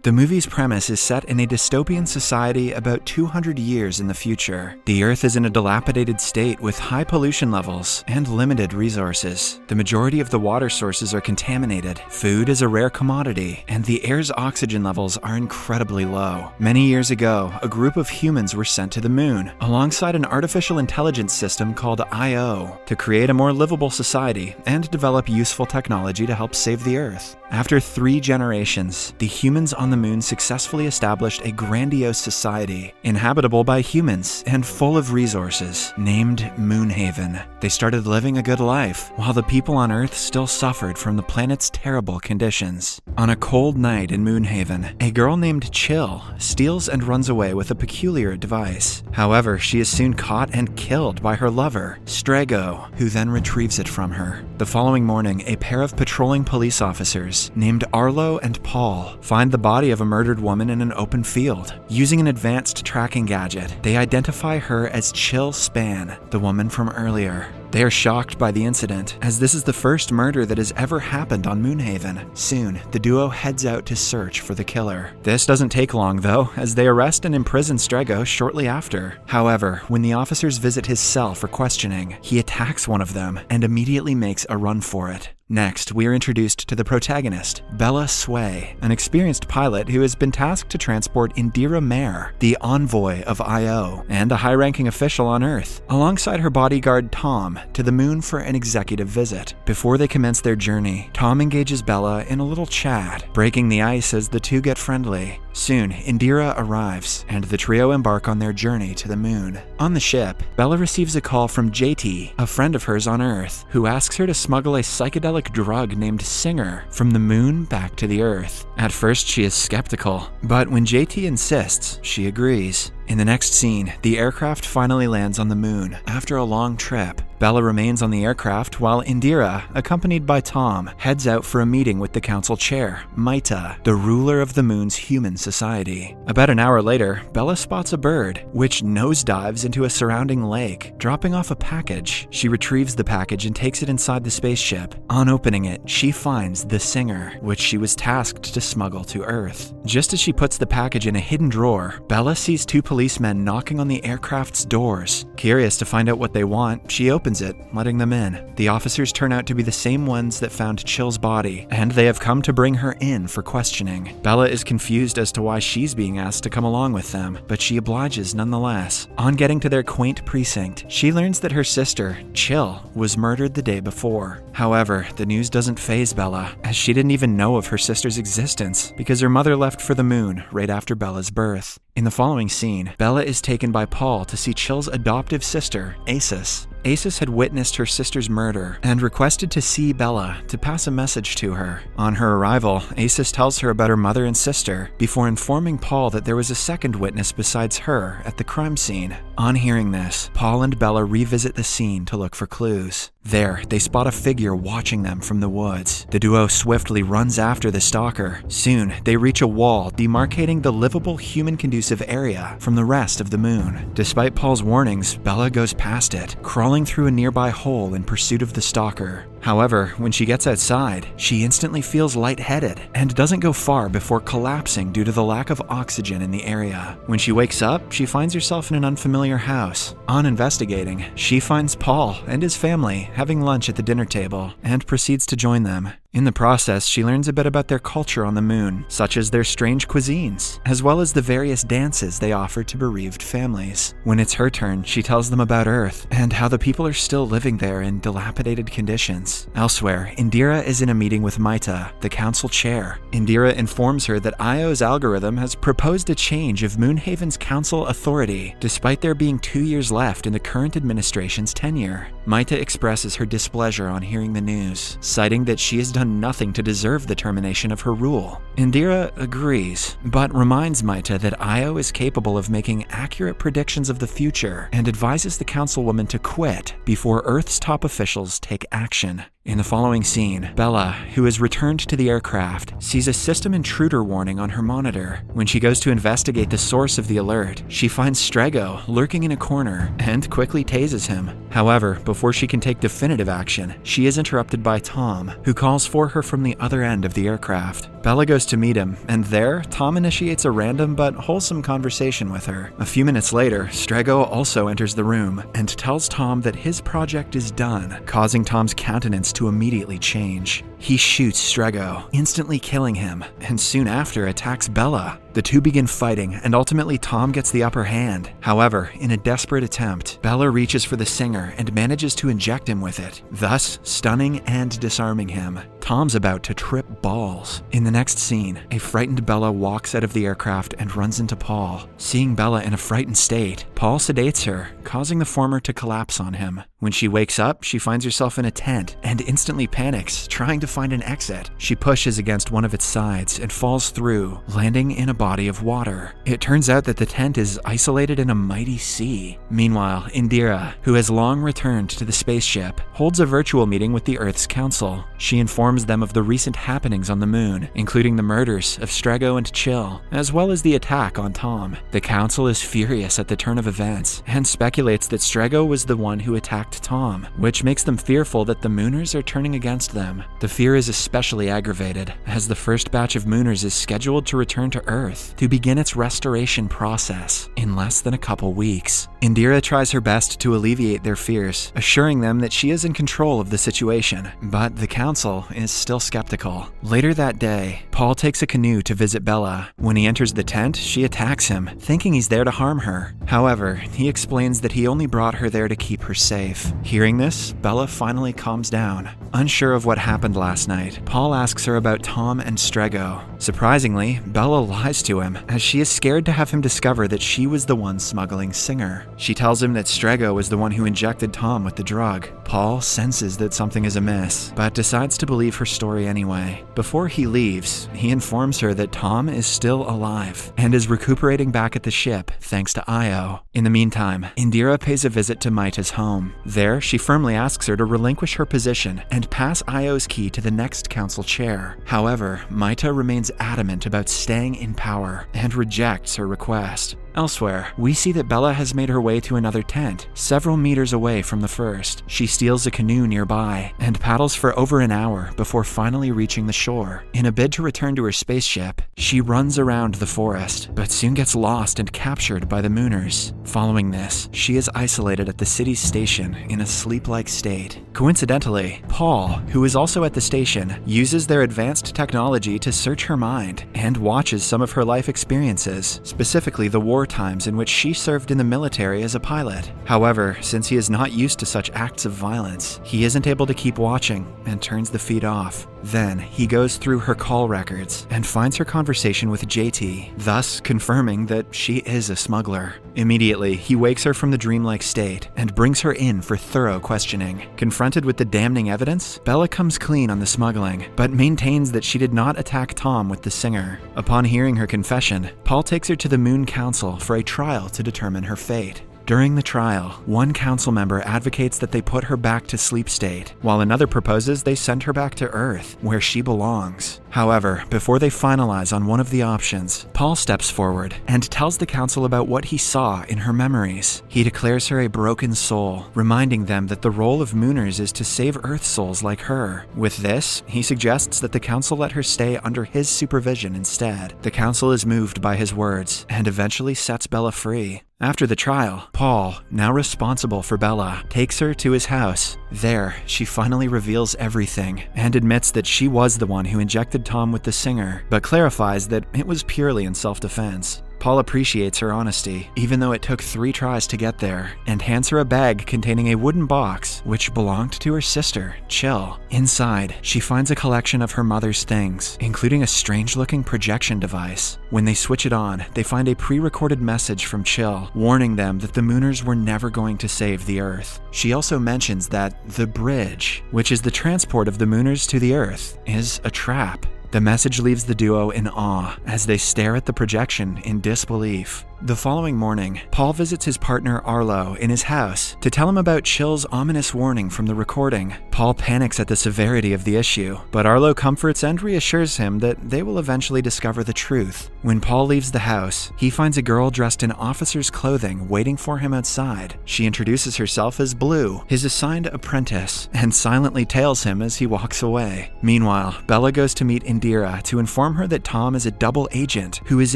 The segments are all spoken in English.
The movie's premise is set in a dystopian society about 200 years in the future. The Earth is in a dilapidated state with high pollution levels and limited resources. The majority of the water sources are contaminated, food is a rare commodity, and the air's oxygen levels are incredibly low. Many years ago, a group of humans were sent to the moon, alongside an artificial intelligence system called Io, to create a more livable society and develop useful technology to help save the Earth. After 3 generations, the humans on the moon successfully established a grandiose society, inhabitable by humans and full of resources, named Moonhaven. They started living a good life, while the people on Earth still suffered from the planet's terrible conditions. On a cold night in Moonhaven, a girl named Chill steals and runs away with a peculiar device. However, she is soon caught and killed by her lover, Strago, who then retrieves it from her. The following morning, a pair of patrolling police officers named Arlo and Paul find the body of a murdered woman in an open field. Using an advanced tracking gadget, they identify her as Chill Span, the woman from earlier. They are shocked by the incident, as this is the first murder that has ever happened on Moonhaven. Soon, the duo heads out to search for the killer. This doesn't take long though, as they arrest and imprison Strago shortly after. However, when the officers visit his cell for questioning, he attacks one of them and immediately makes a run for it. Next, we are introduced to the protagonist, Bella Sway, an experienced pilot who has been tasked to transport Indira Mare, the envoy of Io, and a high-ranking official on Earth, alongside her bodyguard Tom, to the moon for an executive visit. Before they commence their journey, Tom engages Bella in a little chat, breaking the ice as the two get friendly. Soon, Indira arrives, and the trio embark on their journey to the moon. On the ship, Bella receives a call from JT, a friend of hers on Earth, who asks her to smuggle a psychedelic drug named Singer from the moon back to the Earth. At first, she is skeptical, but when JT insists, she agrees. In the next scene, the aircraft finally lands on the moon after a long trip. Bella remains on the aircraft while Indira, accompanied by Tom, heads out for a meeting with the council chair, Maita, the ruler of the moon's human society. About an hour later, Bella spots a bird, which nosedives into a surrounding lake, dropping off a package. She retrieves the package and takes it inside the spaceship. On opening it, she finds the Singer, which she was tasked to smuggle to Earth. Just as she puts the package in a hidden drawer, Bella sees 2 policemen knocking on the aircraft's doors. Curious to find out what they want, she opens it, letting them in. The officers turn out to be the same ones that found Chill's body, and they have come to bring her in for questioning. Bella is confused as to why she's being asked to come along with them, but she obliges nonetheless. On getting to their quaint precinct, she learns that her sister, Chill, was murdered the day before. However, the news doesn't faze Bella, as she didn't even know of her sister's existence, because her mother left for the moon right after Bella's birth. In the following scene, Bella is taken by Paul to see Chill's adoptive sister, Acis. Acis had witnessed her sister's murder and requested to see Bella to pass a message to her. On her arrival, Acis tells her about her mother and sister before informing Paul that there was a second witness besides her at the crime scene. On hearing this, Paul and Bella revisit the scene to look for clues. There, they spot a figure watching them from the woods. The duo swiftly runs after the stalker. Soon, they reach a wall demarcating the livable human-conducive area from the rest of the moon. Despite Paul's warnings, Bella goes past it, crawling through a nearby hole in pursuit of the stalker. However, when she gets outside, she instantly feels lightheaded and doesn't go far before collapsing due to the lack of oxygen in the area. When she wakes up, she finds herself in an unfamiliar house. On investigating, she finds Paul and his family having lunch at the dinner table and proceeds to join them. In the process, she learns a bit about their culture on the moon, such as their strange cuisines, as well as the various dances they offer to bereaved families. When it's her turn, she tells them about Earth and how the people are still living there in dilapidated conditions. Elsewhere, Indira is in a meeting with Maita, the council chair. Indira informs her that Io's algorithm has proposed a change of Moonhaven's council authority, despite there being 2 years left in the current administration's tenure. Maita expresses her displeasure on hearing the news, citing that she has done nothing to deserve the termination of her rule. Indira agrees, but reminds Maita that Io is capable of making accurate predictions of the future and advises the councilwoman to quit before Earth's top officials take action. In the following scene, Bella, who has returned to the aircraft, sees a system intruder warning on her monitor. When she goes to investigate the source of the alert, she finds Strago lurking in a corner and quickly tases him. However, before she can take definitive action, she is interrupted by Tom, who calls for her from the other end of the aircraft. Bella goes to meet him, and there, Tom initiates a random but wholesome conversation with her. A few minutes later, Strego also enters the room and tells Tom that his project is done, causing Tom's countenance to immediately change. He shoots Strego, instantly killing him, and soon after attacks Bella. The two begin fighting, and ultimately Tom gets the upper hand. However, in a desperate attempt, Bella reaches for the singer and manages to inject him with it, thus stunning and disarming him. Tom's about to trip balls. In the next scene, a frightened Bella walks out of the aircraft and runs into Paul. Seeing Bella in a frightened state, Paul sedates her, causing the former to collapse on him. When she wakes up, she finds herself in a tent and instantly panics, trying to find an exit. She pushes against one of its sides and falls through, landing in a body of water. It turns out that the tent is isolated in a mighty sea. Meanwhile, Indira, who has long returned to the spaceship, holds a virtual meeting with the Earth's Council. She informs them of the recent happenings on the moon, including the murders of Strego and Chill, as well as the attack on Tom. The Council is furious at the turn of events and speculates that Strego was the one who attacked Tom, which makes them fearful that the Mooners are turning against them. The fear is especially aggravated, as the first batch of Mooners is scheduled to return to Earth to begin its restoration process in less than a couple weeks. Indira tries her best to alleviate their fears, assuring them that she is in control of the situation, but the Council is still skeptical. Later that day, Paul takes a canoe to visit Bella. When he enters the tent, she attacks him, thinking he's there to harm her. However, he explains that he only brought her there to keep her safe. Hearing this, Bella finally calms down. Unsure of what happened last night, Paul asks her about Tom and Strego. Surprisingly, Bella lies to him, as she is scared to have him discover that she was the one smuggling Singer. She tells him that Strego was the one who injected Tom with the drug. Paul senses that something is amiss, but decides to believe her story anyway. Before he leaves, he informs her that Tom is still alive and is recuperating back at the ship thanks to Io. In the meantime, Indira pays a visit to Maita's home. There, she firmly asks her to relinquish her position and pass Io's key to the next council chair. However, Maita remains adamant about staying in power and rejects her request. Elsewhere, we see that Bella has made her way to another tent, several meters away from the first. She steals a canoe nearby and paddles for over an hour before finally reaching the shore. In a bid to return to her spaceship, she runs around the forest, but soon gets lost and captured by the Mooners. Following this, she is isolated at the city's station in a sleep-like state. Coincidentally, Paul, who is also at the station, uses their advanced technology to search her mind and watches some of her life experiences, specifically the war times in which she served in the military as a pilot. However, since he is not used to such acts of violence, he isn't able to keep watching and turns the feed off. Then, he goes through her call records and finds her conversation with JT, thus confirming that she is a smuggler. Immediately, he wakes her from the dreamlike state and brings her in for thorough questioning. Confronted with the damning evidence, Bella comes clean on the smuggling, but maintains that she did not attack Tom with the Singer. Upon hearing her confession, Paul takes her to the Moon Council for a trial to determine her fate. During the trial, one council member advocates that they put her back to sleep state, while another proposes they send her back to Earth, where she belongs. However, before they finalize on one of the options, Paul steps forward and tells the council about what he saw in her memories. He declares her a broken soul, reminding them that the role of Mooners is to save Earth souls like her. With this, he suggests that the council let her stay under his supervision instead. The council is moved by his words and eventually sets Bella free. After the trial, Paul, now responsible for Bella, takes her to his house. There, she finally reveals everything and admits that she was the one who injected Tom with the Singer, but clarifies that it was purely in self-defense. Paul appreciates her honesty, even though it took 3 tries to get there, and hands her a bag containing a wooden box which belonged to her sister, Chill. Inside, she finds a collection of her mother's things, including a strange-looking projection device. When they switch it on, they find a pre-recorded message from Chill, warning them that the Mooners were never going to save the Earth. She also mentions that the bridge, which is the transport of the Mooners to the Earth, is a trap. The message leaves the duo in awe as they stare at the projection in disbelief. The following morning, Paul visits his partner Arlo in his house to tell him about Chill's ominous warning from the recording. Paul panics at the severity of the issue, but Arlo comforts and reassures him that they will eventually discover the truth. When Paul leaves the house, he finds a girl dressed in officer's clothing waiting for him outside. She introduces herself as Blue, his assigned apprentice, and silently tails him as he walks away. Meanwhile, Bella goes to meet Indira to inform her that Tom is a double agent who is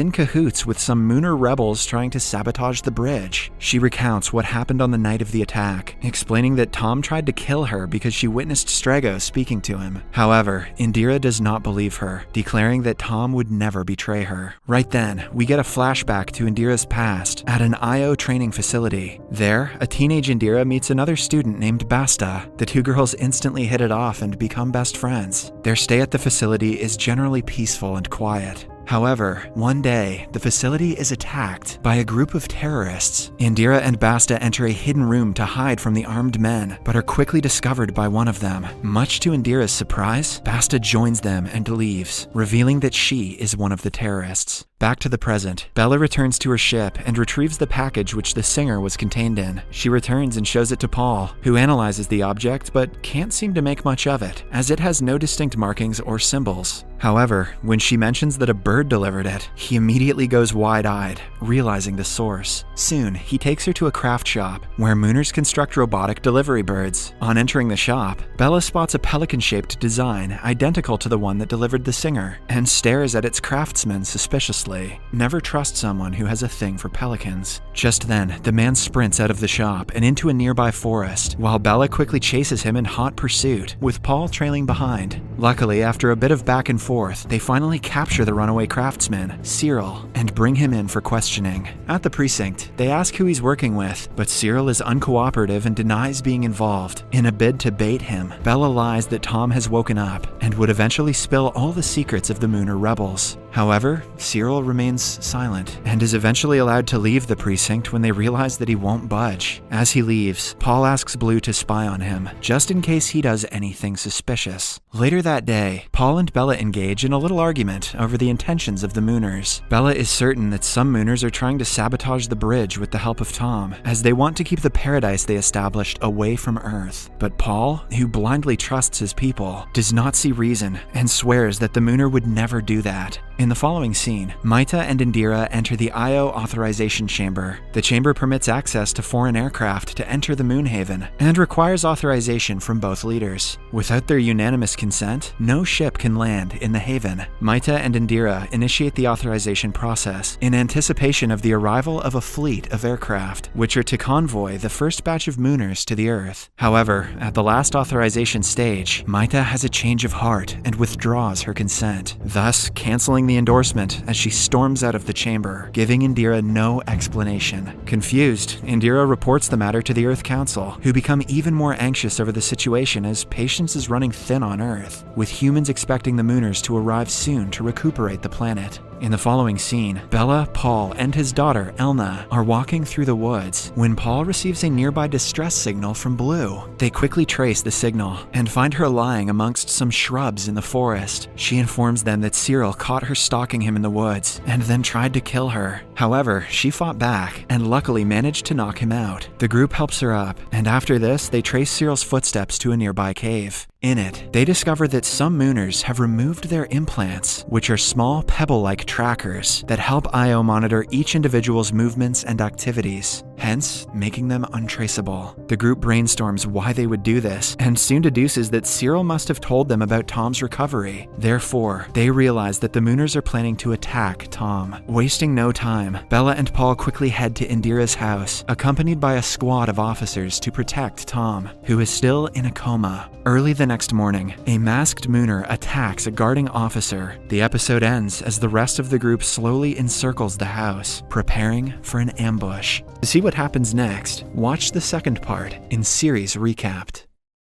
in cahoots with some Mooner rebels trying to sabotage the bridge. She recounts what happened on the night of the attack, explaining that Tom tried to kill her because she witnessed Strago speaking to him. However, Indira does not believe her, declaring that Tom would never betray her. Right then, we get a flashback to Indira's past at an IO training facility. There, a teenage Indira meets another student named Basta. The two girls instantly hit it off and become best friends. Their stay at the facility is generally peaceful and quiet. However, one day, the facility is attacked by a group of terrorists. Indira and Basta enter a hidden room to hide from the armed men, but are quickly discovered by one of them. Much to Indira's surprise, Basta joins them and leaves, revealing that she is one of the terrorists. Back to the present, Bella returns to her ship and retrieves the package which the singer was contained in. She returns and shows it to Paul, who analyzes the object but can't seem to make much of it, as it has no distinct markings or symbols. However, when she mentions that a bird delivered it, he immediately goes wide-eyed, realizing the source. Soon, he takes her to a craft shop, where Mooners construct robotic delivery birds. On entering the shop, Bella spots a pelican-shaped design identical to the one that delivered the singer, and stares at its craftsman suspiciously. Never trust someone who has a thing for pelicans. Just then, the man sprints out of the shop and into a nearby forest, while Bella quickly chases him in hot pursuit, with Paul trailing behind. Luckily, after a bit of back and forth, they finally capture the runaway craftsman, Cyril, and bring him in for questioning. At the precinct, they ask who he's working with, but Cyril is uncooperative and denies being involved. In a bid to bait him, Bella lies that Tom has woken up and would eventually spill all the secrets of the Mooner rebels. However, Cyril remains silent and is eventually allowed to leave the precinct when they realize that he won't budge. As he leaves, Paul asks Blue to spy on him, just in case he does anything suspicious. Later that day, Paul and Bella engage in a little argument over the intentions of the Mooners. Bella is certain that some Mooners are trying to sabotage the bridge with the help of Tom, as they want to keep the paradise they established away from Earth. But Paul, who blindly trusts his people, does not see reason and swears that the Mooner would never do that. In the following scene, Maita and Indira enter the IO authorization chamber. The chamber permits access to foreign aircraft to enter the Moonhaven and requires authorization from both leaders. Without their unanimous consent, no ship can land in the haven. Maita and Indira initiate the authorization process in anticipation of the arrival of a fleet of aircraft, which are to convoy the first batch of Mooners to the Earth. However, at the last authorization stage, Maita has a change of heart and withdraws her consent, thus canceling the endorsement as she storms out of the chamber, giving Indira no explanation. Confused, Indira reports the matter to the Earth Council, who become even more anxious over the situation as patience is running thin on Earth, with humans expecting the Mooners to arrive soon to recuperate the planet. In the following scene, Bella, Paul, and his daughter, Elna, are walking through the woods when Paul receives a nearby distress signal from Blue. They quickly trace the signal and find her lying amongst some shrubs in the forest. She informs them that Cyril caught her stalking him in the woods and then tried to kill her. However, she fought back and luckily managed to knock him out. The group helps her up, and after this, they trace Cyril's footsteps to a nearby cave. In it, they discover that some Mooners have removed their implants, which are small pebble-like trackers that help IO monitor each individual's movements and activities, hence making them untraceable. The group brainstorms why they would do this, and soon deduces that Cyril must have told them about Tom's recovery. Therefore, they realize that the Mooners are planning to attack Tom. Wasting no time, Bella and Paul quickly head to Indira's house, accompanied by a squad of officers to protect Tom, who is still in a coma. Early the next morning, a masked Mooner attacks a guarding officer. The episode ends as the rest of the group slowly encircles the house, preparing for an ambush. To see what happens next, watch the second part in Series Recapped.